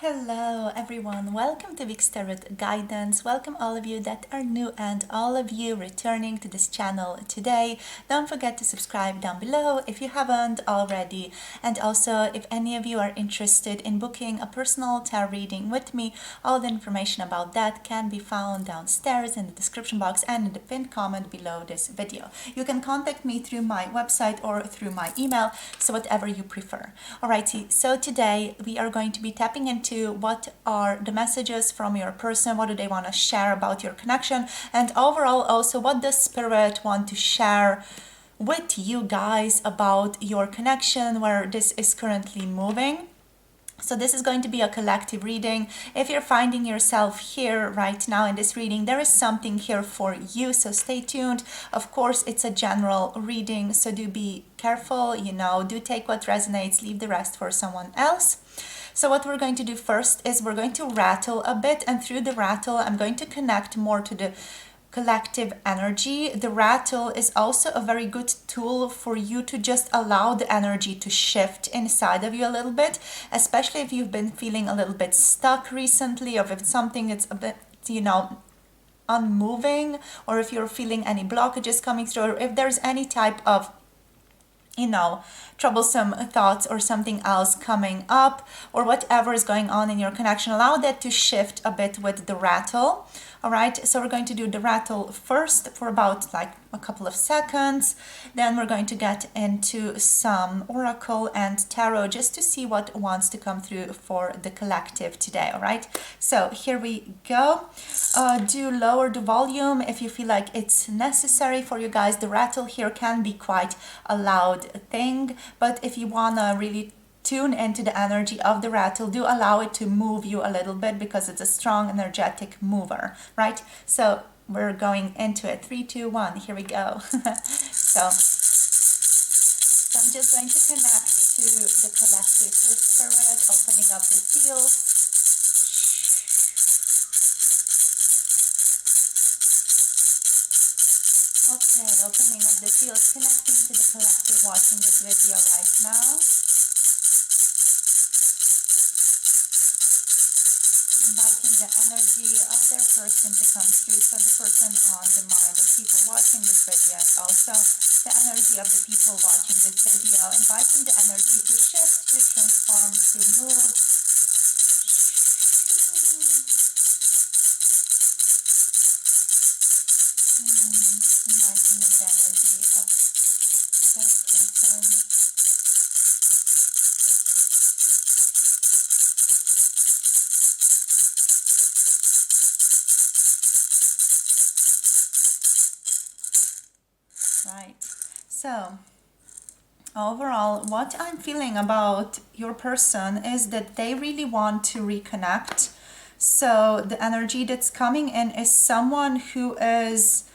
Hello everyone, welcome to Vic's Tarot Guidance. Welcome all of you that are new and all of you returning to this channel today. Don't forget to subscribe down below if you haven't already. And also, if any of you are interested in booking a personal tarot reading with me, all the information about that can be found downstairs in the description box and in the pinned comment below this video. You can contact me through my website or through my email, so whatever you prefer. Alrighty, so today we are going to be tapping into what are the messages from your person, what do they want to share about your connection, and overall also what does Spirit want to share with you guys about your connection, where this is currently moving. So this is going to be a collective reading. If you're finding yourself here right now in this reading, there is something here for you, so stay tuned. Of course, it's a general reading, so do be careful, do take what resonates, leave the rest for someone else. So what we're going to do first is we're going to rattle a bit, and through the rattle, I'm going to connect more to the collective energy. The rattle is also a very good tool for you to just allow the energy to shift inside of you a little bit, especially if you've been feeling a little bit stuck recently, or if it's something that's a bit, unmoving, or if you're feeling any blockages coming through, or if there's any type of troublesome thoughts or something else coming up, or whatever is going on in your connection, allow that to shift a bit with the rattle. All right, so we're going to do the rattle first for about like a couple of seconds. Then we're going to get into some oracle and tarot just to see what wants to come through for the collective today. All right, so here we go. Do lower the volume if you feel like it's necessary for you guys. The rattle here can be quite a loud thing, but if you wanna really tune into the energy of the rattle, do allow it to move you a little bit, because it's a strong energetic mover, right? So we're going into it. 3, 2, 1, here we go. so I'm just going to connect to the collective Spirit, opening up the field. Okay, opening up the field, connecting to the collective watching this video right now. Inviting the energy of their person to come through. So the person on the mind of people watching this video, and also the energy of the people watching this video, inviting the energy to shift, to transform, to move. Inviting the energy of their person. Right, so overall, what I'm feeling about your person is that they really want to reconnect. So the energy that's coming in is someone who is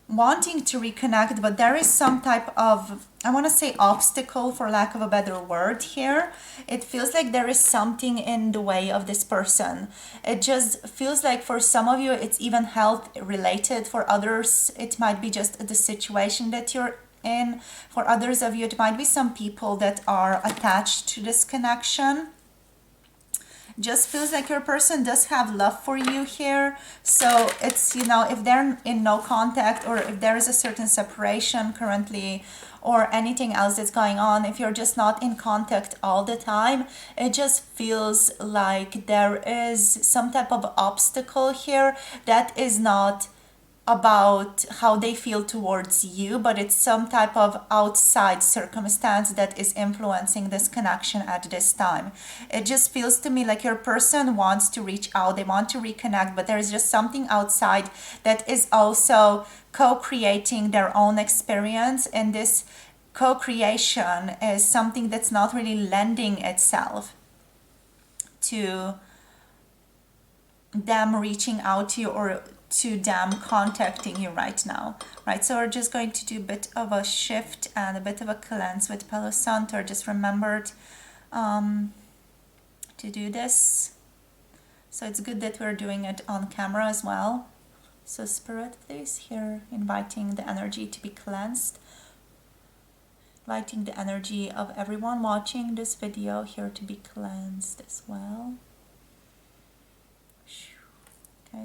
wanting to reconnect, but there is some type of, I want to say, obstacle, for lack of a better word here. It feels like there is something in the way of this person. It just feels like for some of you it's even health related. For others it might be just the situation that you're in. For others of you it might be some people that are attached to this connection. Just feels like your person does have love for you here. So it's, if they're in no contact, or if there is a certain separation currently, or anything else that's going on, if you're just not in contact all the time, it just feels like there is some type of obstacle here that is not about how they feel towards you, but it's some type of outside circumstance that is influencing this connection at this time. It just feels to me like your person wants to reach out, they want to reconnect, but there's just something outside that is also co-creating their own experience, and this co-creation is something that's not really lending itself to them reaching out to you, or to them contacting you right now, right? So we're just going to do a bit of a shift and a bit of a cleanse with Palo Santo. Just remembered to do this, so it's good that we're doing it on camera as well. So Spirit, please, here, inviting the energy to be cleansed, inviting the energy of everyone watching this video here to be cleansed as well.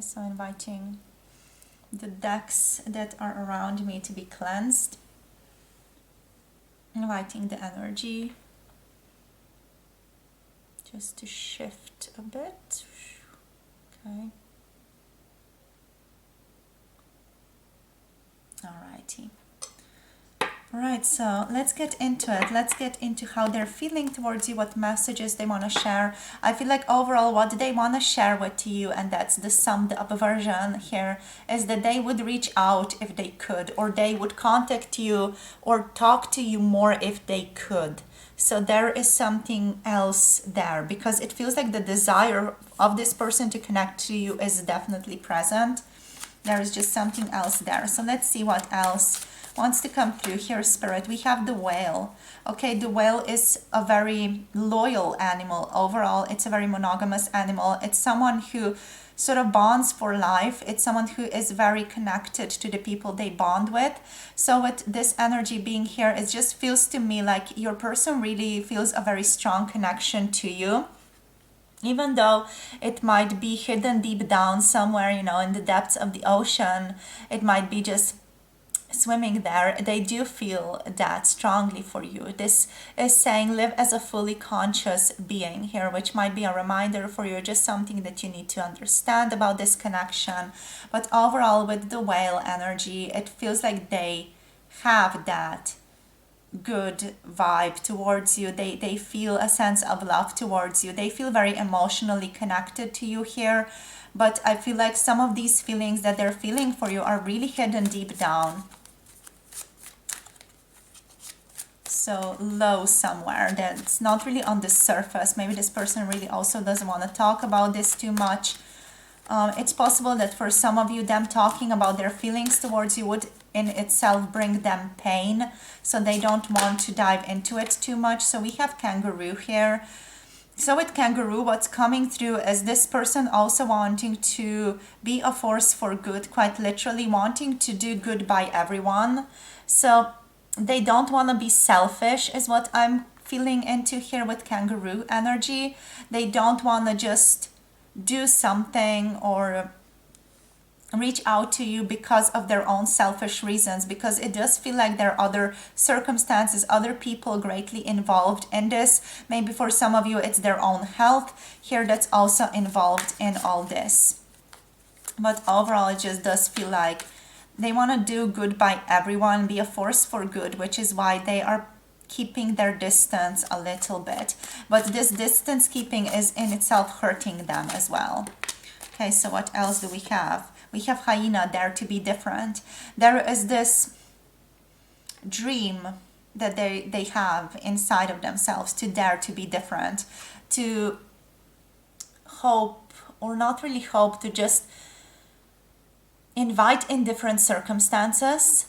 Okay, so inviting the decks that are around me to be cleansed, inviting the energy just to shift a bit. Okay. Alrighty. Right, so let's get into it. Let's get into how they're feeling towards you, what messages they want to share. I feel like overall what they want to share with you, and that's the summed up version here, is that they would reach out if they could, or they would contact you or talk to you more if they could. So there is something else there, because it feels like the desire of this person to connect to you is definitely present. There is just something else there. So let's see what else wants to come through here, Spirit. We have the whale. Okay, the whale is a very loyal animal overall. It's a very monogamous animal. It's someone who sort of bonds for life. It's someone who is very connected to the people they bond with. So with this energy being here, it just feels to me like your person really feels a very strong connection to you. Even though it might be hidden deep down somewhere, you know, in the depths of the ocean, it might be just swimming there, they do feel that strongly for you. This is saying live as a fully conscious being here, which might be a reminder for you, just something that you need to understand about this connection. But overall, with the whale energy, it feels like they have that good vibe towards you. They feel a sense of love towards you. They feel very emotionally connected to you here. But I feel like some of these feelings that they're feeling for you are really hidden deep down. So low somewhere, that's not really on the surface. Maybe this person really also doesn't want to talk about this too much. It's possible that for some of you, them talking about their feelings towards you would in itself bring them pain, so they don't want to dive into it too much. So we have kangaroo here. So with kangaroo, what's coming through is this person also wanting to be a force for good, quite literally wanting to do good by everyone. So they don't want to be selfish is what I'm feeling into here with kangaroo energy. They don't want to just do something or reach out to you because of their own selfish reasons, because it does feel like there are other circumstances, other people greatly involved in this. Maybe for some of you it's their own health here that's also involved in all this. But overall, it just does feel like they want to do good by everyone, be a force for good, which is why they are keeping their distance a little bit. But this distance keeping is in itself hurting them as well. Okay, so what else do we have? We have hyena, dare to be different. There is this dream that they have inside of themselves to dare to be different, to hope, or not really hope, to just invite in different circumstances.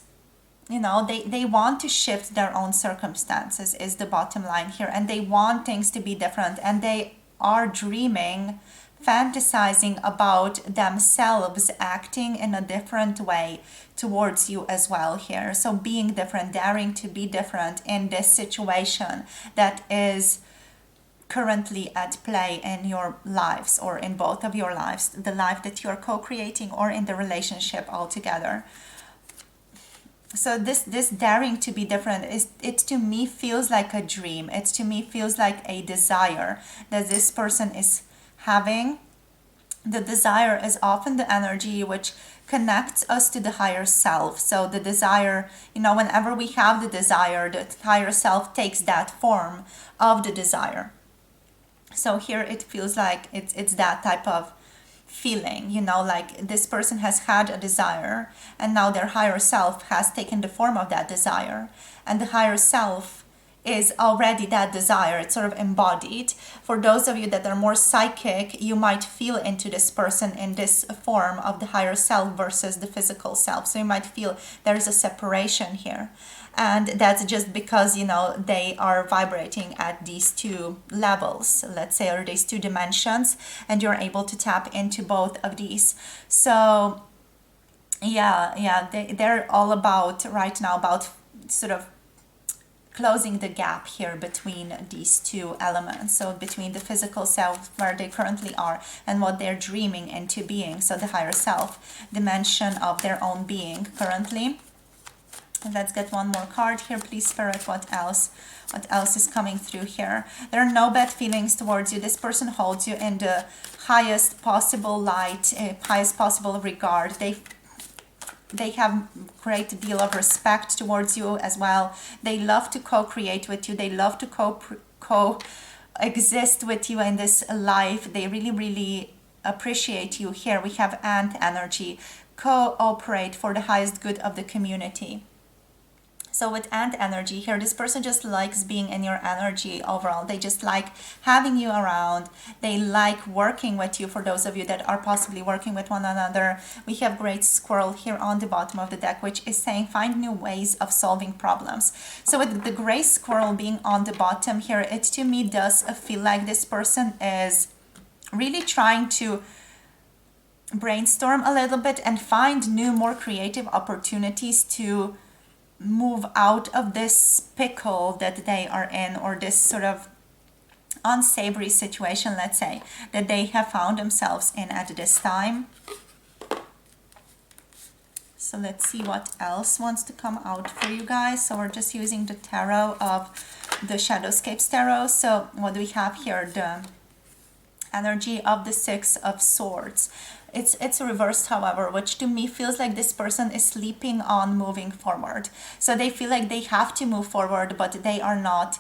You know, they want to shift their own circumstances is the bottom line here, and they want things to be different, and they are dreaming, fantasizing about themselves acting in a different way towards you as well here. So being different, daring to be different in this situation that is currently at play in your lives, or in both of your lives, the life that you're co-creating or in the relationship altogether. So this daring to be different, it to me feels like a dream. It to me feels like a desire that this person is having. The desire is often the energy which connects us to the higher self. So the desire, you know, whenever we have the desire, the higher self takes that form of the desire. So here it feels like it's that type of feeling, you know, like this person has had a desire and now their higher self has taken the form of that desire, and the higher self is already that desire. It's sort of embodied. For those of you that are more psychic, you might feel into this person in this form of the higher self versus the physical self. So you might feel there is a separation here. And that's just because, you know, they are vibrating at these two levels, let's say, or these two dimensions, and you're able to tap into both of these. So they're all about right now about sort of closing the gap here between these two elements. So between the physical self where they currently are and what they're dreaming into being. So the higher self dimension of their own being currently. And let's get one more card here, please, Spirit. What else? What else is coming through here? There are no bad feelings towards you. This person holds you in the highest possible light, highest possible regard. They have great deal of respect towards you as well. They love to co-create with you. They love to coexist with you in this life. They really, really appreciate you. Here we have ant energy. Cooperate for the highest good of the community. So with ant energy here, this person just likes being in your energy overall. They just like having you around. They like working with you, for those of you that are possibly working with one another. We have great squirrel here on the bottom of the deck, which is saying find new ways of solving problems. So with the gray squirrel being on the bottom here, it to me does feel like this person is really trying to brainstorm a little bit and find new, more creative opportunities to move out of this pickle that they are in, or this sort of unsavory situation, let's say, that they have found themselves in at this time. So let's see what else wants to come out for you guys. So we're just using the tarot of the Shadowscapes tarot. So what do we have here? The energy of the Six of Swords. It's reversed, however, which to me feels like this person is sleeping on moving forward. So they feel like they have to move forward, but they are not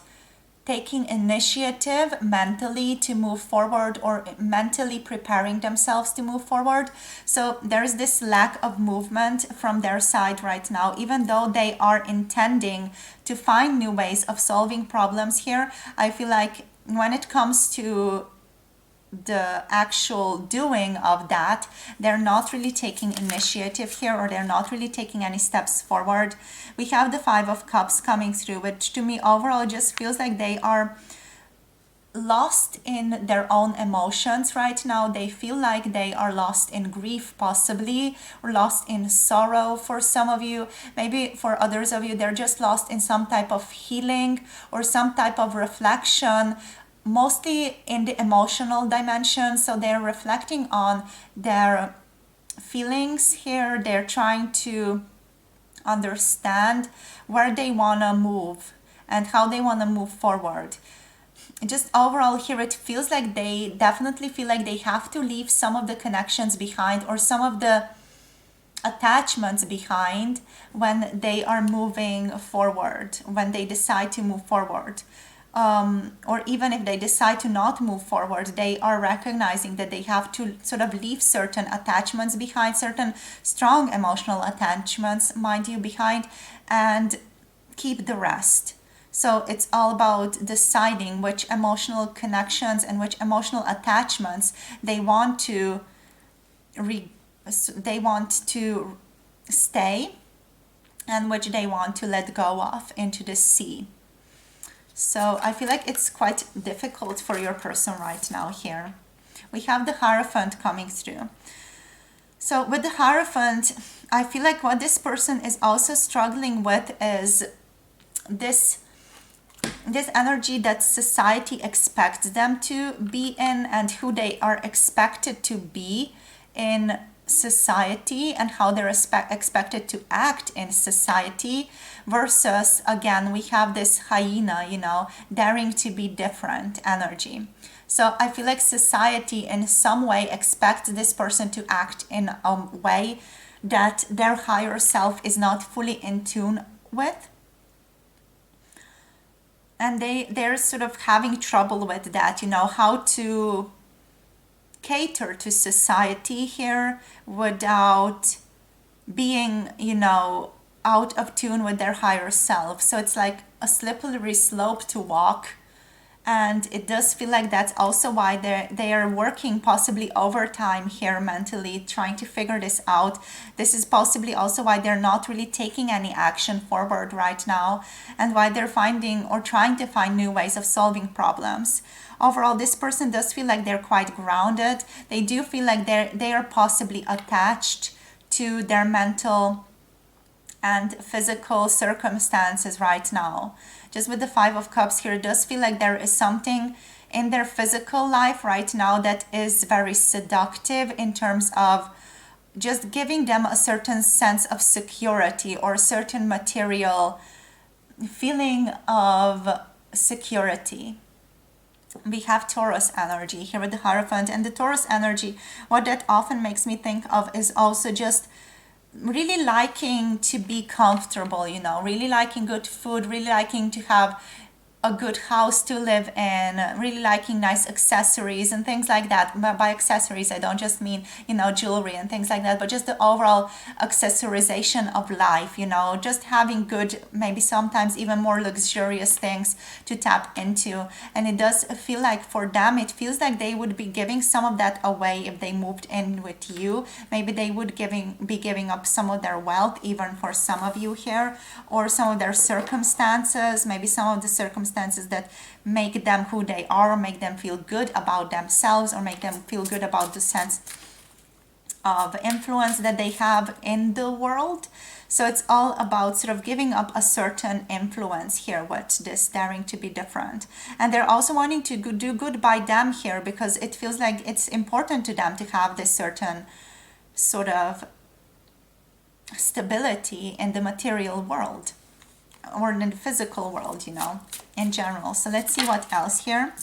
taking initiative mentally to move forward or mentally preparing themselves to move forward. So there's this lack of movement from their side right now, even though they are intending to find new ways of solving problems here. I feel like when it comes to the actual doing of that, they're not really taking initiative here, or they're not really taking any steps forward. We have the Five of Cups coming through, which to me overall just feels like they are lost in their own emotions right now. They feel like they are lost in grief, possibly, or lost in sorrow for some of you. Maybe for others of you, they're just lost in some type of healing or some type of reflection, mostly in the emotional dimension. So they're reflecting on their feelings here. They're trying to understand where they want to move and how they want to move forward. Just overall here, it feels like they definitely feel like they have to leave some of the connections behind, or some of the attachments behind, when they are moving forward, when they decide to move forward. Or even if they decide to not move forward, they are recognizing that they have to sort of leave certain attachments behind, certain strong emotional attachments, mind you, behind, and keep the rest. So it's all about deciding which emotional connections and which emotional attachments they want to stay, and which they want to let go of into the sea. So I feel like it's quite difficult for your person right now here. We have the Hierophant coming through. So with the Hierophant, I feel like what this person is also struggling with is this energy that society expects them to be in, and who they are expected to be in society, and how they're expected to act in society, versus, again, we have this hyena, daring to be different energy. So I feel like society in some way expects this person to act in a way that their higher self is not fully in tune with. And they're sort of having trouble with that, how to cater to society here without being, out of tune with their higher self. So it's like a slippery slope to walk. And it does feel like that's also why they are working possibly overtime here mentally, trying to figure this out. This is possibly also why they're not really taking any action forward right now, and why they're finding or trying to find new ways of solving problems. Overall, this person does feel like they're quite grounded. They do feel like they are possibly attached to their mental and physical circumstances right now. just with the Five of Cups here, it does feel like there is something in their physical life right now that is very seductive in terms of just giving them a certain sense of security or a certain material feeling of security. We have Taurus energy here with the Hierophant, and the Taurus energy, what that often makes me think of is also just really liking to be comfortable, you know, really liking good food, really liking to have a good house to live in, really liking nice accessories and things like that. But by accessories, I don't just mean, you know, jewelry and things like that, but just the overall accessorization of life, you know, just having good, maybe sometimes even more luxurious things to tap into. And it does feel like for them, it feels like they would be giving some of that away if they moved in with you. Maybe they would be giving up some of their wealth, even for some of you here, or some of their circumstances, maybe some of the circumstances that make them who they are, or make them feel good about themselves, or make them feel good about the sense of influence that they have in the world. So it's all about sort of giving up a certain influence here with this daring to be different. And they're also wanting to do good by them here, because it feels like it's important to them to have this certain sort of stability in the material world, or in the physical world, you know, in general. So let's see what else here.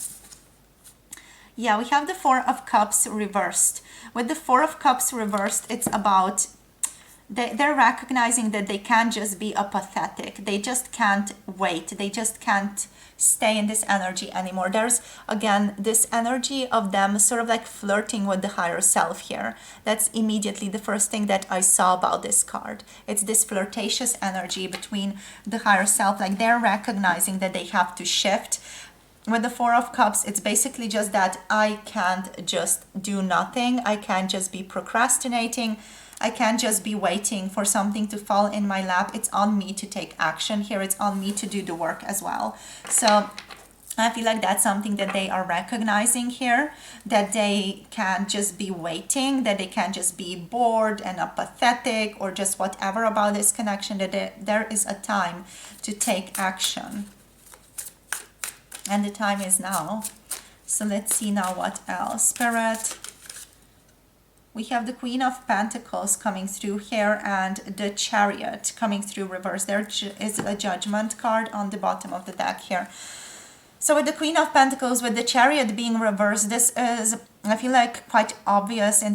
Yeah, we have the Four of Cups reversed. With the Four of Cups reversed, it's about they're recognizing that they can't just be apathetic. They just can't wait. They just can't stay in this energy anymore. There's, again, this energy of them sort of like flirting with the higher self here. That's immediately the first thing that I saw about this card. It's this flirtatious energy between the higher self, like they're recognizing that they have to shift. With the Four of Cups, it's basically just that I can't just do nothing. I can't just be procrastinating. I can't just be waiting for something to fall in my lap. It's on me to take action here. It's on me to do the work as well. So I feel like that's something that they are recognizing here, that they can't just be waiting, that they can't just be bored and apathetic or just whatever about this connection, that there is a time to take action. And the time is now. So let's see now what else. Spirit. We have the Queen of Pentacles coming through here and the Chariot coming through reverse. There is a Judgment card on the bottom of the deck here. So with the Queen of Pentacles, with the Chariot being reversed, this is, I feel like, quite obvious in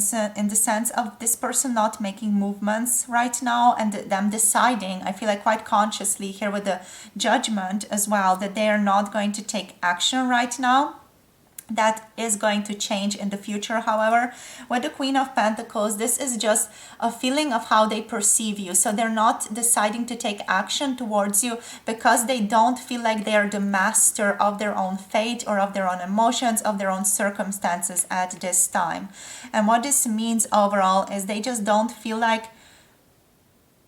the sense of this person not making movements right now, and them deciding, I feel like quite consciously here with the Judgment as well, that they are not going to take action right now. That is going to change in the future, however. With the Queen of Pentacles, this is just a feeling of how they perceive you. So they're not deciding to take action towards you because they don't feel like they're the master of their own fate or of their own emotions, of their own circumstances at this time. And what this means overall is they just don't feel like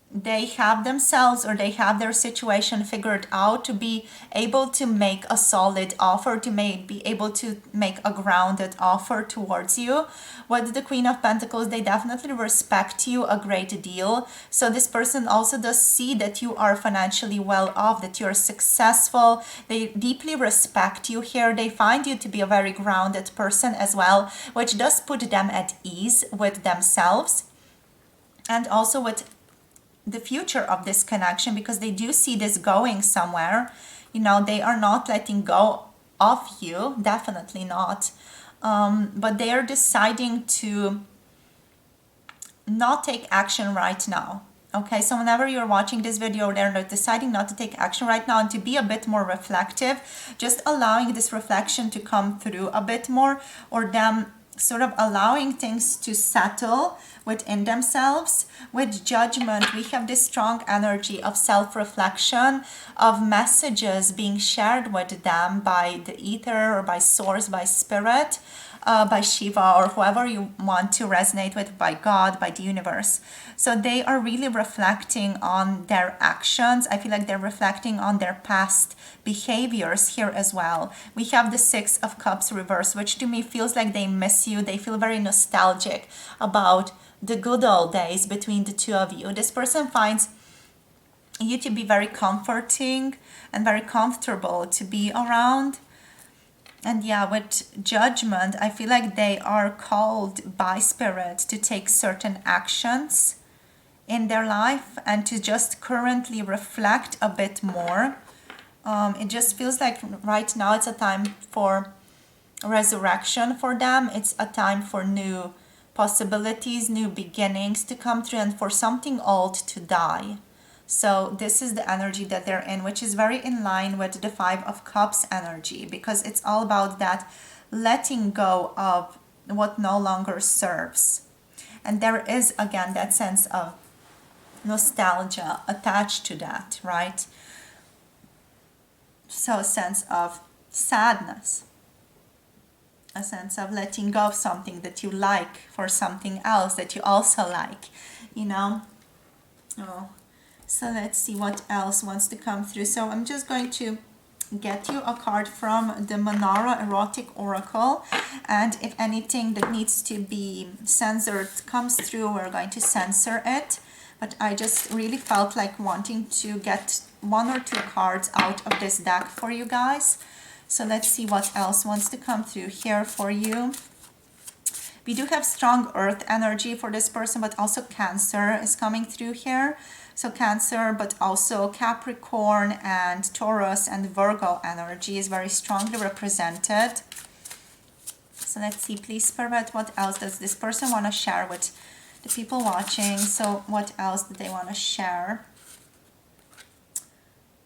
they have themselves or they have their situation figured out to be able to make a solid offer, to be able to make a grounded offer towards you. With the Queen of Pentacles, they definitely respect you a great deal. So this person also does see that you are financially well off, that you're successful. They deeply respect you here. They find you to be a very grounded person as well, which does put them at ease with themselves and also with the future of this connection, because they do see this going somewhere. You know, they are not letting go of you, definitely not. But they are deciding to not take action right now. Okay, so whenever you're watching this video, they're deciding not to take action right now and to be a bit more reflective, just allowing this reflection to come through a bit more, or them sort of allowing things to settle within themselves. With Judgment, we have this strong energy of self-reflection, of messages being shared with them by the ether or by source, by spirit, by Shiva, or whoever you want to resonate with, by God, by the universe. So they are really reflecting on their actions. I feel like they're reflecting on their past behaviors here as well. We have the Six of Cups reversed, which to me feels like they miss you. They feel very nostalgic about the good old days between the two of you. This person finds you to be very comforting and very comfortable to be around. And yeah, with judgment, I feel like they are called by spirit to take certain actions in their life and to just currently reflect a bit more. It just feels like right now it's a time for resurrection for them. It's a time for new possibilities, new beginnings to come through, and for something old to die. So this is the energy that they're in, which is very in line with the Five of Cups energy, because it's all about that letting go of what no longer serves. And there is again that sense of nostalgia attached to that, right? So a sense of sadness, a sense of letting go of something that you like for something else that you also like, you know? Oh, so let's see what else wants to come through. So I'm just going to get you a card from the Manara Erotic Oracle, and if anything that needs to be censored comes through, we're going to censor it. But I just really felt like wanting to get one or two cards out of this deck for you guys. So let's see what else wants to come through here for you. We do have strong earth energy for this person, but also Cancer is coming through here. So Cancer, but also Capricorn and Taurus and Virgo energy is very strongly represented. So let's see, please, Spirit, what else does this person want to share with the people watching? So what else do they want to share?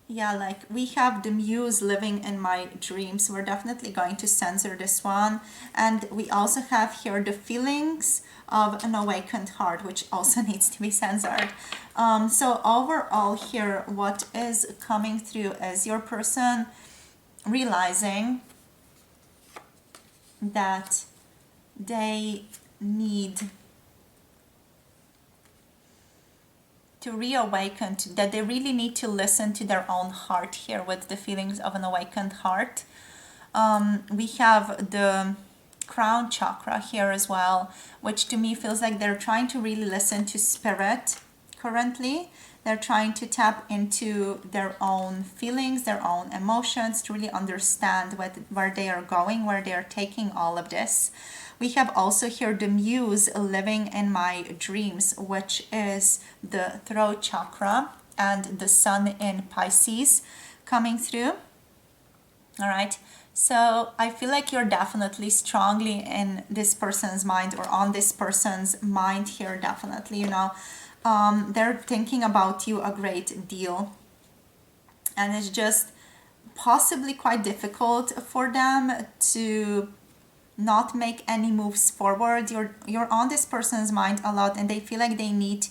Yeah, like we have the muse living in my dreams. We're definitely going to censor this one. And we also have here the feelings of an awakened heart, which also needs to be censored. So overall here, what is coming through is your person realizing that they need to reawaken, that they really need to listen to their own heart here with the feelings of an awakened heart. We have the crown chakra here as well, which to me feels like they're trying to really listen to spirit currently. They're trying to tap into their own feelings, their own emotions, to really understand where they are going, where they are taking all of this. We have also here the muse living in my dreams, which is the throat chakra and the sun in Pisces coming through. All right. So I feel like you're definitely strongly in this person's mind or on this person's mind here, definitely, you know. They're thinking about you a great deal. And it's just possibly quite difficult for them to not make any moves forward. You're on this person's mind a lot, and they feel like they need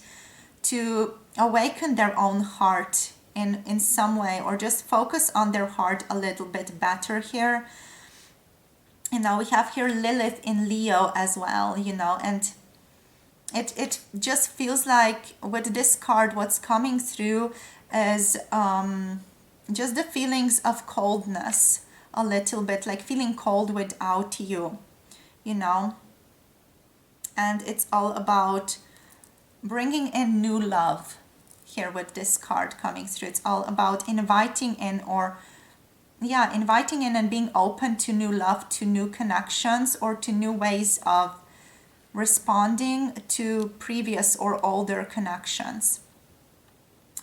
to awaken their own heart in some way, or just focus on their heart a little bit better here. You know, we have here Lilith in Leo as well, you know, and it just feels like with this card what's coming through is just the feelings of coldness, a little bit like feeling cold without you, you know. And it's all about bringing in new love here with this card coming through. It's all about inviting in, or yeah, inviting in and being open to new love, to new connections, or to new ways of responding to previous or older connections.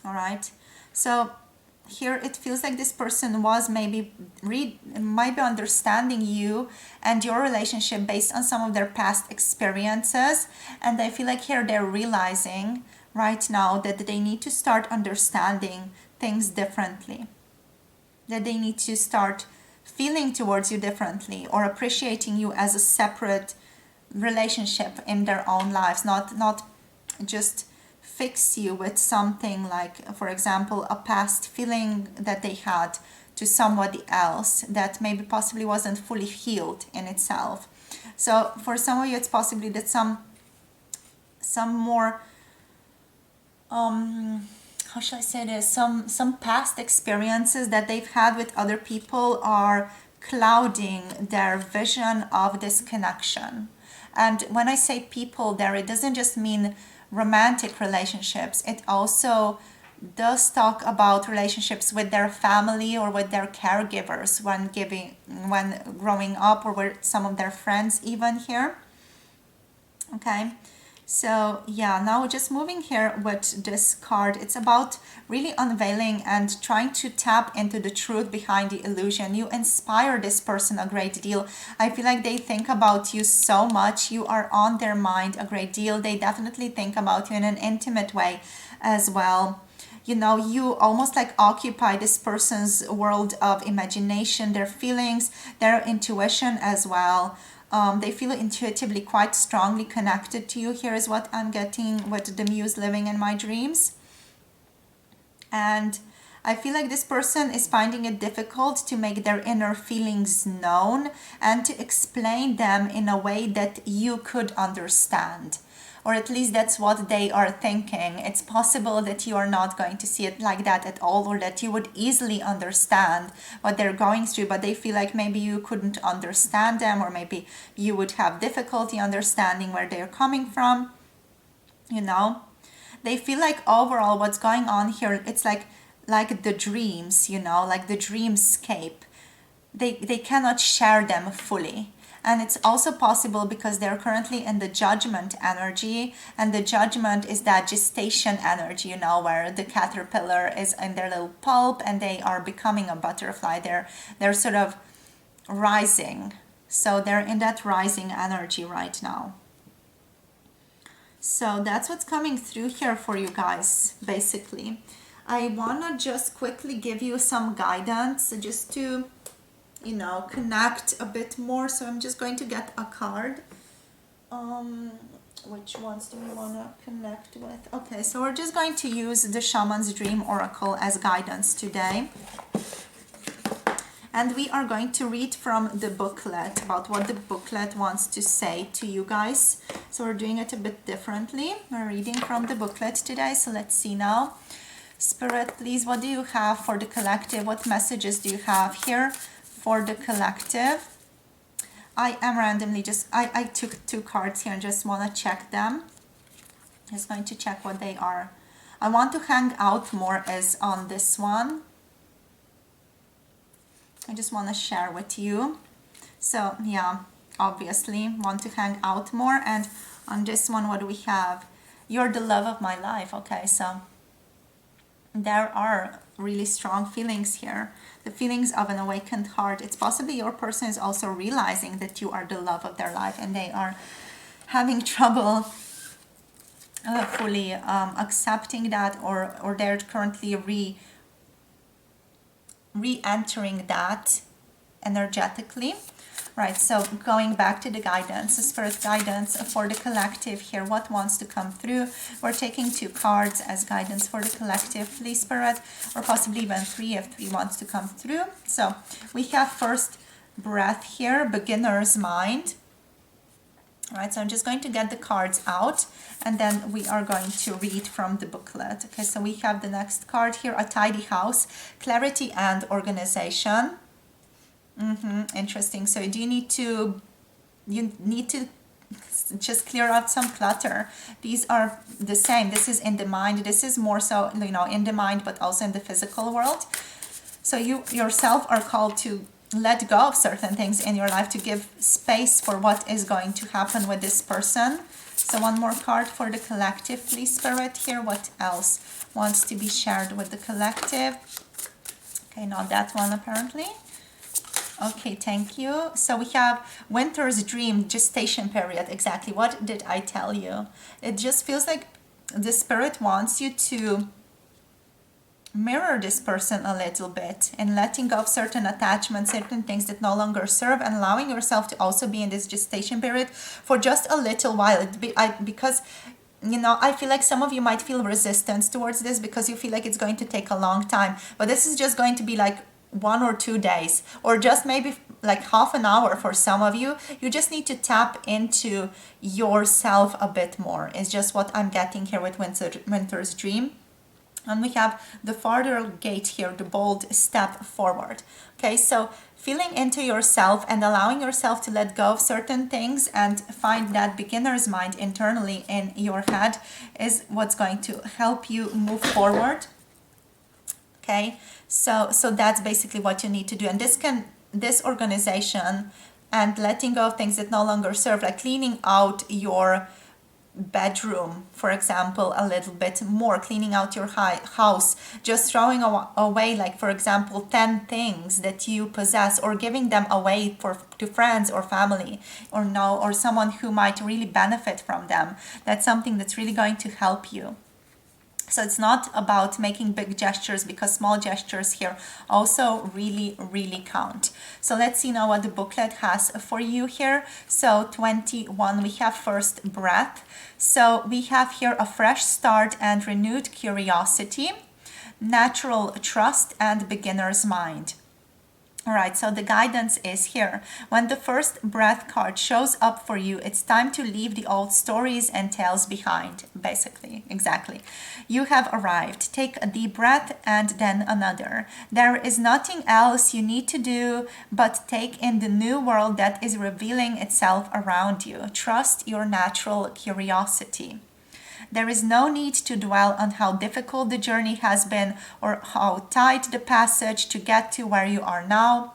All right. So here it feels like this person was maybe might be understanding you and your relationship based on some of their past experiences, and I feel like here they're realizing right now that they need to start understanding things differently, that they need to start feeling towards you differently, or appreciating you as a separate relationship in their own lives, not just fix you with something like, for example, a past feeling that they had to somebody else that maybe possibly wasn't fully healed in itself. So for some of you, it's possibly that some more how shall I say this, some past experiences that they've had with other people are clouding their vision of this connection. And when I say people there, it doesn't just mean romantic relationships. It also does talk about relationships with their family or with their caregivers when growing up, or with some of their friends even here. Okay, so yeah, now just moving here with this card, it's about really unveiling and trying to tap into the truth behind the illusion. You inspire this person a great deal. I feel like they think about you so much. You are on their mind a great deal. They definitely think about you in an intimate way as well. You know, you almost like occupy this person's world of imagination, their feelings, their intuition as well. They feel intuitively quite strongly connected to you. Here is what I'm getting with the muse living in my dreams. And I feel like this person is finding it difficult to make their inner feelings known and to explain them in a way that you could understand. Or at least that's what they are thinking. It's possible that you are not going to see it like that at all, or that you would easily understand what they're going through, but they feel like maybe you couldn't understand them, or maybe you would have difficulty understanding where they're coming from, you know. They feel like overall what's going on here, it's like the dreams, you know, like the dreamscape. They cannot share them fully. And it's also possible because they're currently in the judgment energy, and the judgment is that gestation energy, you know, where the caterpillar is in their little pulp and they are becoming a butterfly. They're sort of rising. So they're in that rising energy right now. So that's what's coming through here for you guys, basically. I want to just quickly give you some guidance just to, you know, connect a bit more. So I'm just going to get a card. Which ones do we want to connect with? Okay, so we're just going to use the Shaman's Dream Oracle as guidance today. And we are going to read from the booklet about what the booklet wants to say to you guys. So we're doing it a bit differently. We're reading from the booklet today. So let's see now. Spirit, please, what do you have for the collective? What messages do you have here for the collective? I am randomly I took 2 cards here and just want to check them. Just going to check what they are. I want to hang out more is on this one. I just want to share with you. So yeah, obviously want to hang out more. And on this one, what do we have? You're the love of my life. Okay, so there are really strong feelings here. The feelings of an awakened heart. It's possibly your person is also realizing that you are the love of their life, and they are having trouble fully accepting that, or they're currently re-entering that energetically. Right, so going back to the guidance, the spirit guidance for the collective here, what wants to come through? We're taking 2 cards as guidance for the collective, please, Spirit, or possibly even 3 if 3 wants to come through. So we have first breath here, beginner's mind. All right, so I'm just going to get the cards out, and then we are going to read from the booklet. Okay, so we have the next card here, a tidy house, clarity and organization. Interesting. So you need to just clear out some clutter. These are the same. This is in the mind. This is more so, you know, in the mind, but also in the physical world. So you yourself are called to let go of certain things in your life, to give space for what is going to happen with this person. So one more card for the collective, please, Spirit, here. What else wants to be shared with the collective? Okay, not that one apparently. Okay, thank you. So we have winter's dream, gestation period. Exactly. What did I tell you? It just feels like the spirit wants you to mirror this person a little bit and letting go of certain attachments, certain things that no longer serve, and allowing yourself to also be in this gestation period for just a little while. Because, you know, I feel like some of you might feel resistance towards this because you feel like it's going to take a long time. But this is just going to be like 1 or 2 days, or just maybe like half an hour for some of you. You just need to tap into yourself a bit more. It's just what I'm getting here with winter's dream. And we have the farther gate here, the bold step forward. Okay, so feeling into yourself and allowing yourself to let go of certain things and find that beginner's mind internally in your head is what's going to help you move forward. Okay, so that's basically what you need to do. And this organization and letting go of things that no longer serve, like cleaning out your bedroom, for example, a little bit more, cleaning out your house, just throwing away, like for example, 10 things that you possess, or giving them away to friends or family, or someone who might really benefit from them. That's something that's really going to help you. So it's not about making big gestures, because small gestures here also really, really count. So let's see now what the booklet has for you here. So 21, we have first breath. So we have here a fresh start and renewed curiosity, natural trust, and beginner's mind. All right, so the guidance is here. When the first breath card shows up for you, it's time to leave the old stories and tales behind, basically. Exactly. You have arrived. Take a deep breath and then another. There is nothing else you need to do but take in the new world that is revealing itself around you. Trust your natural curiosity. There is no need to dwell on how difficult the journey has been or how tight the passage to get to where you are now.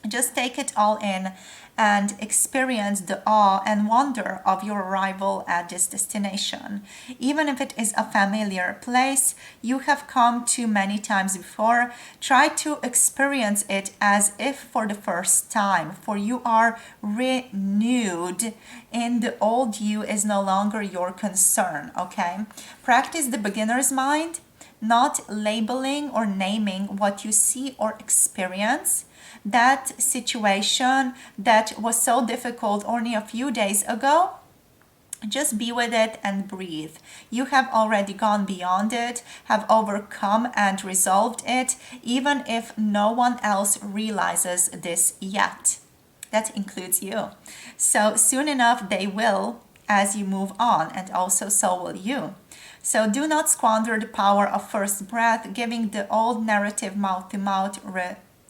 Just take it all in and experience the awe and wonder of your arrival at this destination. Even if it is a familiar place you have come to many times before, try to experience it as if for the first time, for you are renewed and the old you is no longer your concern, okay? Practice the beginner's mind, not labeling or naming what you see or experience. That situation that was so difficult only a few days ago, just be with it and breathe. You have already gone beyond it, have overcome and resolved it, even if no one else realizes this yet. That includes you. So soon enough they will, as you move on, and also so will you. So do not squander the power of first breath, giving the old narrative mouth-to-mouth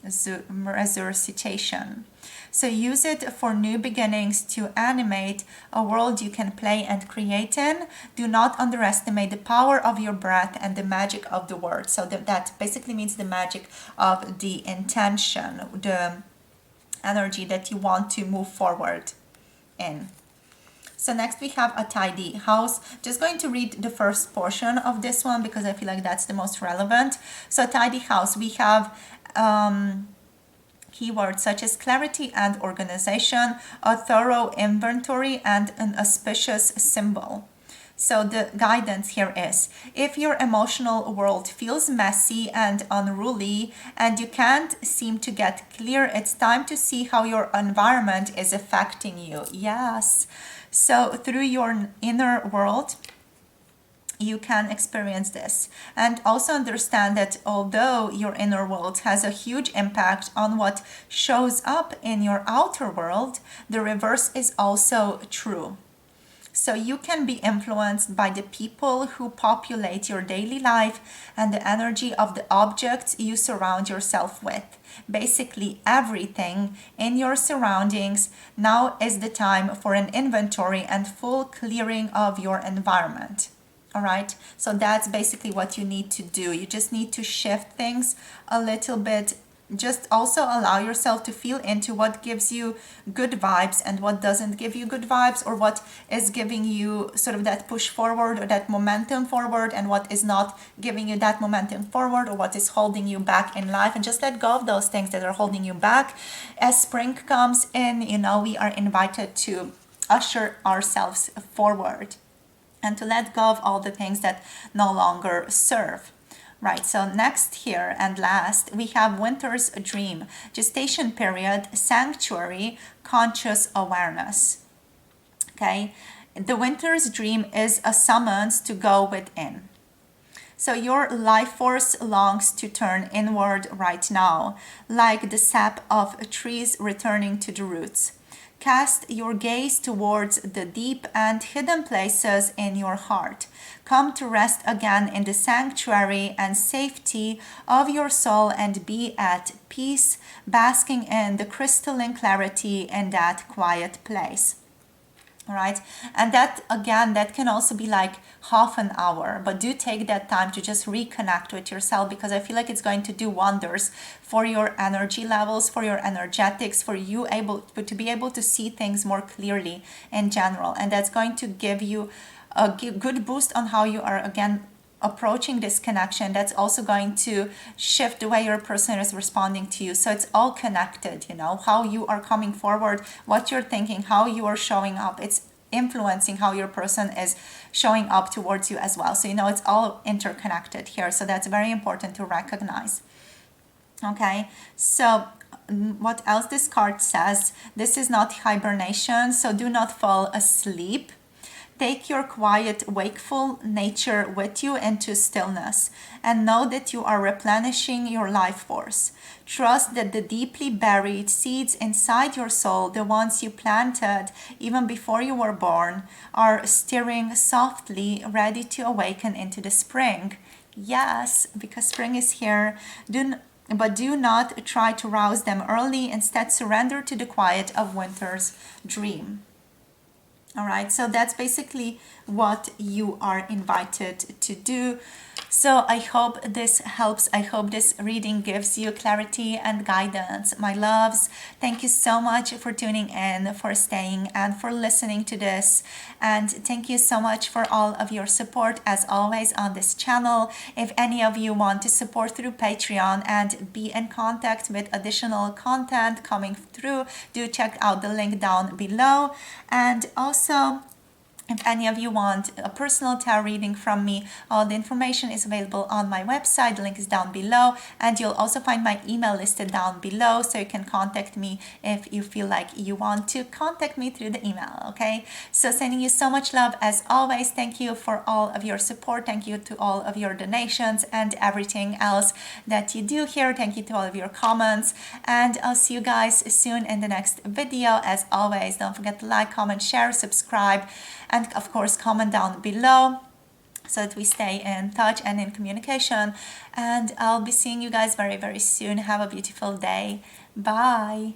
resuscitation. So use it for new beginnings to animate a world you can play and create in. Do not underestimate the power of your breath and the magic of the word. So that basically means the magic of the intention, the energy that you want to move forward in. So next we have a tidy house. Just going to read the first portion of this one because I feel like that's the most relevant. So tidy house, we have keywords such as clarity and organization, a thorough inventory, and an auspicious symbol. So the guidance here is, if your emotional world feels messy and unruly and you can't seem to get clear, it's time to see how your environment is affecting you. Yes. So through your inner world, you can experience this. And also understand that although your inner world has a huge impact on what shows up in your outer world, the reverse is also true. So you can be influenced by the people who populate your daily life and the energy of the objects you surround yourself with. Basically everything in your surroundings. Now is the time for an inventory and full clearing of your environment. All right, so that's basically what you need to do. You just need to shift things a little bit. Just also allow yourself to feel into what gives you good vibes and what doesn't give you good vibes, or what is giving you sort of that push forward or that momentum forward, and what is not giving you that momentum forward, or what is holding you back in life. And just let go of those things that are holding you back. As spring comes in, we are invited to usher ourselves forward and to let go of all the things that no longer serve. Right, so next here and last, we have winter's dream, gestation period, sanctuary, conscious awareness. Okay, the winter's dream is a summons to go within. So your life force longs to turn inward right now, like the sap of trees returning to the roots. Cast your gaze towards the deep and hidden places in your heart. Come to rest again in the sanctuary and safety of your soul and be at peace, basking in the crystalline clarity in that quiet place. All right. And that, again, that can also be like half an hour, but do take that time to just reconnect with yourself, because I feel like it's going to do wonders for your energy levels, for your energetics, for you able to be able to see things more clearly in general. And that's going to give you a good boost on how you are, again, approaching this connection. That's also going to shift the way your person is responding to you. So it's all connected, you know, how you are coming forward, what you're thinking, how you are showing up. It's influencing how your person is showing up towards you as well. So, you know, it's all interconnected here. So that's very important to recognize. Okay, so what else this card says? This is not hibernation, so do not fall asleep. Take your quiet, wakeful nature with you into stillness and know that you are replenishing your life force. Trust that the deeply buried seeds inside your soul, the ones you planted even before you were born, are stirring softly, ready to awaken into the spring. Yes, because spring is here. But do not try to rouse them early. Instead, surrender to the quiet of winter's dream. All right, so that's basically what you are invited to do. So I hope this helps. I hope this reading gives you clarity and guidance. My loves, thank you so much for tuning in, for staying, and for listening to this. And thank you so much for all of your support, as always, on this channel. If any of you want to support through Patreon and be in contact with additional content coming through, do check out the link down below. And also, if any of you want a personal tarot reading from me, all the information is available on my website. The link is down below. And you'll also find my email listed down below, so you can contact me if you feel like you want to contact me through the email, okay? So sending you so much love as always. Thank you for all of your support. Thank you to all of your donations and everything else that you do here. Thank you to all of your comments. And I'll see you guys soon in the next video. As always, don't forget to like, comment, share, subscribe, and of course comment down below so that we stay in touch and in communication. And I'll be seeing you guys very, very soon. Have a beautiful day. Bye.